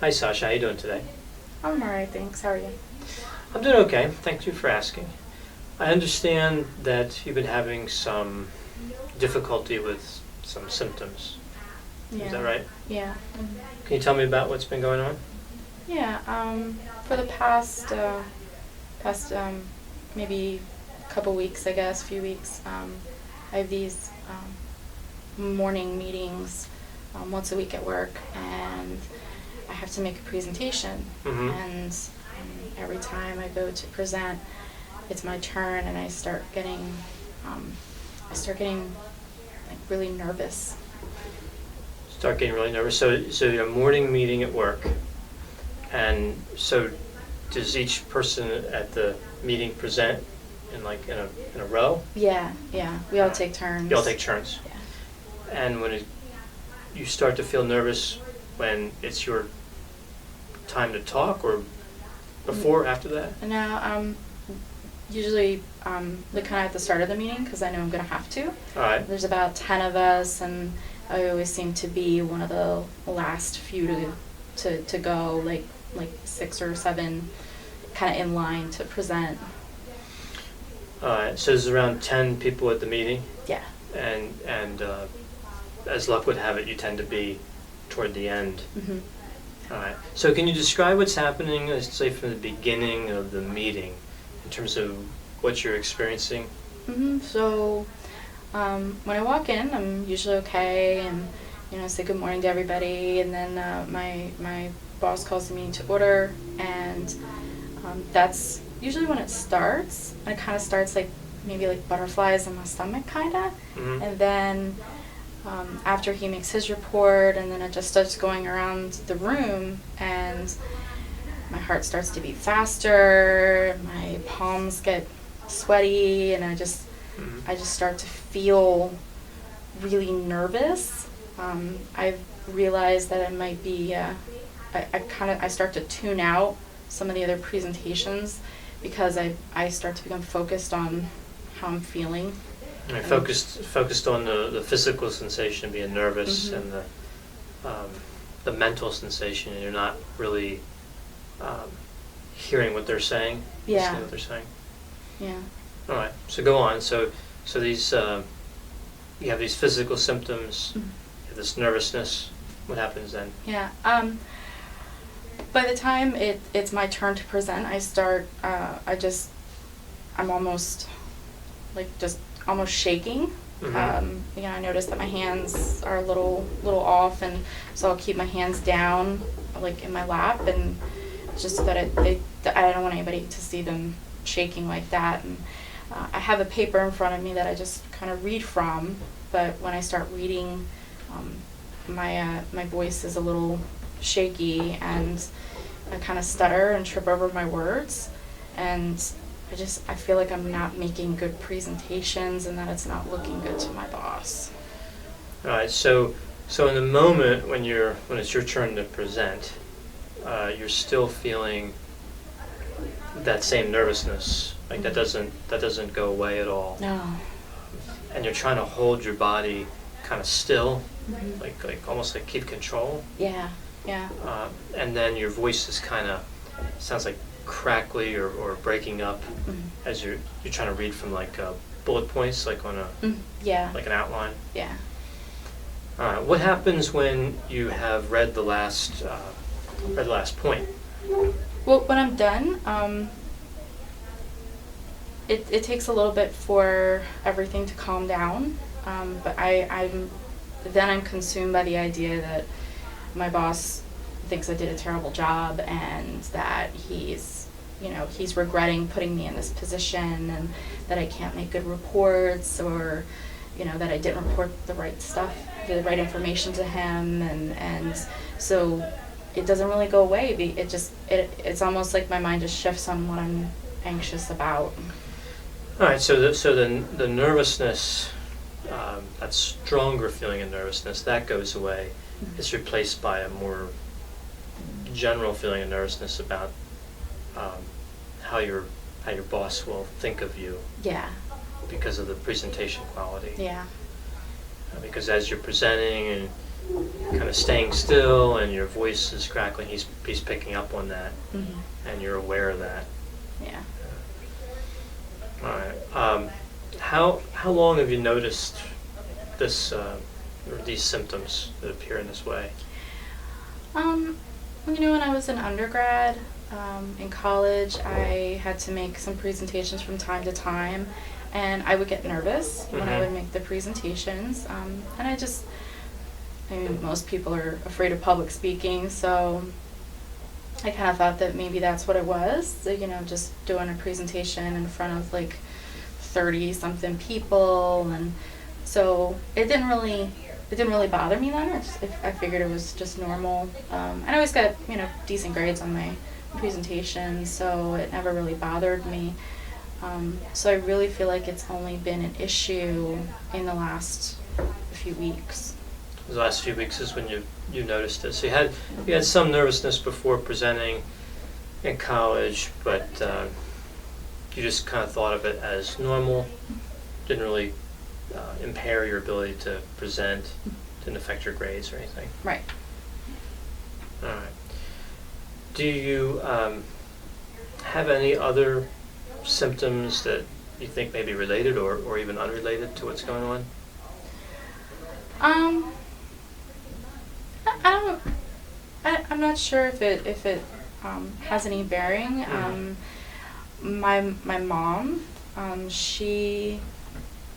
Hi Sasha, how you doing today? I'm alright, thanks. How are you? I'm doing okay, thank you for asking. I understand that you've been having some difficulty with some symptoms. Yeah. Is that right? Yeah. Can you tell me about what's been going on? Yeah. For the past maybe couple weeks, I guess, few weeks, I have these morning meetings once a week at work, and I have to make a presentation. Mm-hmm. And every time I go to present, it's my turn, and I start getting like really nervous. Start getting really nervous. So your morning meeting at work, and so does each person at the meeting present in a row? Yeah. We all take turns. You all take turns. Yeah. And you start to feel nervous when it's your time to talk, or before, after that? No, usually like kind of at the start of the meeting, because I know I'm going to have to. All right. There's about 10 of us, and I always seem to be one of the last few to go, like 6 or 7 kind of in line to present. All right. So there's around 10 people at the meeting, Yeah. and as luck would have it, you tend to be toward the end. Mm-hmm. All right. So can you describe what's happening, let's say, from the beginning of the meeting, in terms of what you're experiencing? Mm-hmm. So when I walk in, I'm usually okay, and say good morning to everybody, and then my boss calls the meeting to order, and that's usually when it starts. And it kind of starts like maybe like butterflies in my stomach, kind of. Mm-hmm. And then after he makes his report, and then it just starts going around the room, and my heart starts to beat faster, my palms get sweaty, and I just start to feel really nervous. I've realized that it might be I start to tune out some of the other presentations, because I start to become focused on how I'm feeling. And focused on the physical sensation of being nervous, Mm-hmm. and the mental sensation, and you're not really hearing what they're saying. Yeah. Listening what they're saying. Yeah. All right. So go on. So these you have these physical symptoms. Mm-hmm. You have this nervousness. What happens then? Yeah. By the time it's my turn to present, I start. I'm almost almost shaking. Mm-hmm. I notice that my hands are a little off, and so I'll keep my hands down, like in my lap, and just so that I don't want anybody to see them shaking like that. And I have a paper in front of me that I just kind of read from, but when I start reading, my voice is a little shaky, and I kind of stutter and trip over my words, and I feel like I'm not making good presentations, and that it's not looking good to my boss. All right. So in the moment when it's your turn to present, you're still feeling that same nervousness. Like that doesn't go away at all. No. And you're trying to hold your body kind of still, Mm-hmm. like almost like keep control. Yeah. And then your voice is sounds like crackly or breaking up, as you're trying to read from like bullet points, like on Yeah. like an outline. Yeah. All right. What happens when you have read the last point? Well, when I'm done, it takes a little bit for everything to calm down, but I'm consumed by the idea that my boss thinks I did a terrible job, and that he's regretting putting me in this position, and that I can't make good reports, or that I didn't report the right stuff, the right information to him, and so it doesn't really go away. It's almost like my mind just shifts on what I'm anxious about. All right. So the nervousness, that stronger feeling of nervousness, that goes away. Mm-hmm. It's replaced by a more general feeling of nervousness about how your boss will think of you. Yeah. Because of the presentation quality. Yeah. Because as you're presenting, and kind of staying still and your voice is crackling, he's picking up on that, and you're aware of that. Yeah. All right. How long have you noticed this or these symptoms that appear in this way? When I was an undergrad, in college, I had to make some presentations from time to time, and I would get nervous when I would make the presentations. And I mean, most people are afraid of public speaking, so I kind of thought that maybe that's what it was, so, just doing a presentation in front of like 30-something people, and so it didn't really bother me then. I figured it was just normal. And I always got, decent grades on my presentation, so it never really bothered me. So I really feel like it's only been an issue in the last few weeks. The last few weeks is when you noticed it. So you had some nervousness before presenting in college, but you just kind of thought of it as normal. Didn't really impair your ability to present. Didn't affect your grades or anything. Right. All right. Do you have any other symptoms that you think may be related or even unrelated to what's going on? I'm not sure if it has any bearing. My mom, she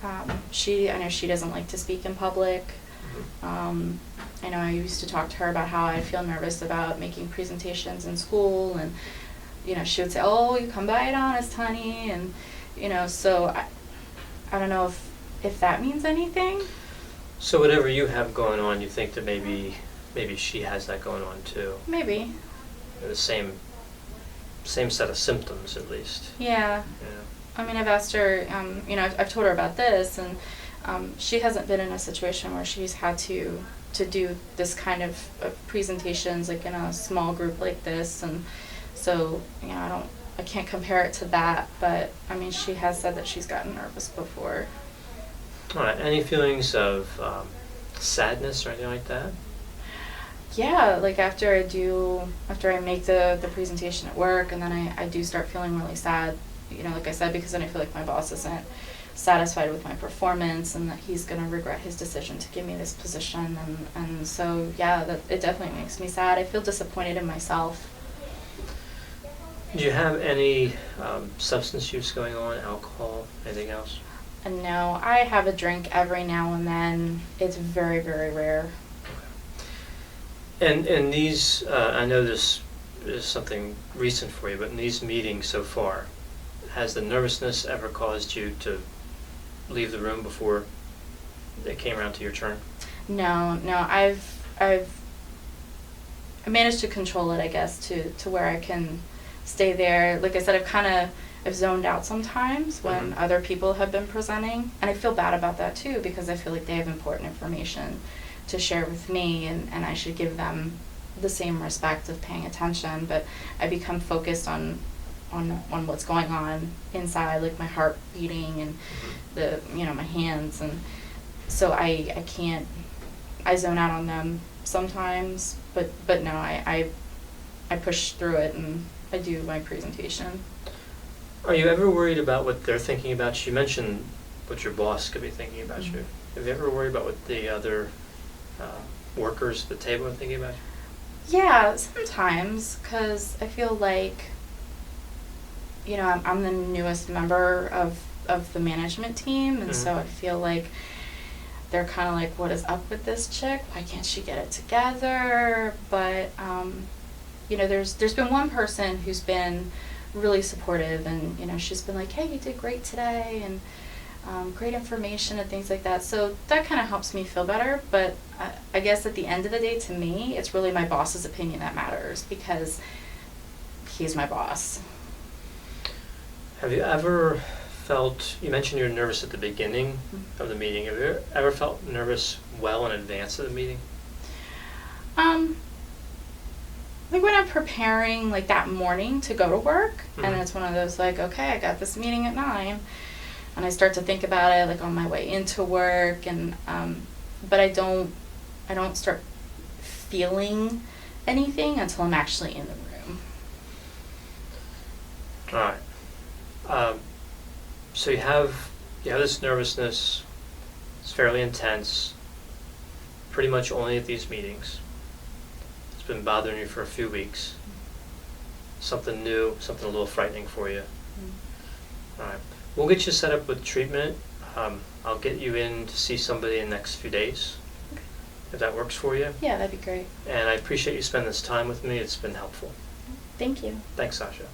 I know she doesn't like to speak in public. I know I used to talk to her about how I feel nervous about making presentations in school, and she would say, "Oh, you come by it honest, honey," and so I don't know if that means anything. So whatever you have going on, you think that maybe she has that going on too. Maybe. The same set of symptoms, at least. Yeah. I mean, I've asked her, I've told her about this, and she hasn't been in a situation where she's had to do this kind of presentations, like in a small group like this, and so, I can't compare it to that, but, I mean, she has said that she's gotten nervous before. All right. Any feelings of sadness or anything like that? Yeah, like after I make the presentation at work, and then I do start feeling really sad, like I said, because then I feel like my boss isn't satisfied with my performance and that he's going to regret his decision to give me this position, and so, yeah, that it definitely makes me sad. I feel disappointed in myself. Do you have any substance use going on, alcohol, anything else? And no, I have a drink every now and then. It's very, very rare. And these, I know this is something recent for you, but in these meetings so far, has the nervousness ever caused you to leave the room before it came around to your turn? No, I've managed to control it, I guess, to where I can stay there. Like I said, I've zoned out sometimes when other people have been presenting, and I feel bad about that too, because I feel like they have important information to share with me, and I should give them the same respect of paying attention, but I become focused on what's going on inside, like my heart beating and the my hands, and so I zone out on them sometimes, but no, I push through it and I do my presentation. Are you ever worried about what they're thinking about you? You mentioned what your boss could be thinking about you. Have you ever worried about what the other workers at the table are thinking about you? Yeah, sometimes, because I feel like, I'm the newest member of the management team, and so I feel like they're kind of like, what is up with this chick? Why can't she get it together? But, there's been one person who's been really supportive, and, she's been like, hey, you did great today, and great information and things like that. So that kind of helps me feel better, but I guess at the end of the day, to me, it's really my boss's opinion that matters, because he's my boss. Have you ever felt, you mentioned you were nervous at the beginning of the meeting, have you ever felt nervous well in advance of the meeting? Like when I'm preparing, like that morning to go to work, and it's one of those like, okay, I got this meeting at 9, and I start to think about it like on my way into work, and but I don't I don't start feeling anything until I'm actually in the room. All right. So you have this nervousness. It's fairly intense. Pretty much only at these meetings. It's been bothering you for a few weeks. Something new, something a little frightening for you. All right. We'll get you set up with treatment. I'll get you in to see somebody in the next few days, if that works for you. Yeah, that'd be great. And I appreciate you spending this time with me. It's been helpful. Thank you. Thanks, Sasha.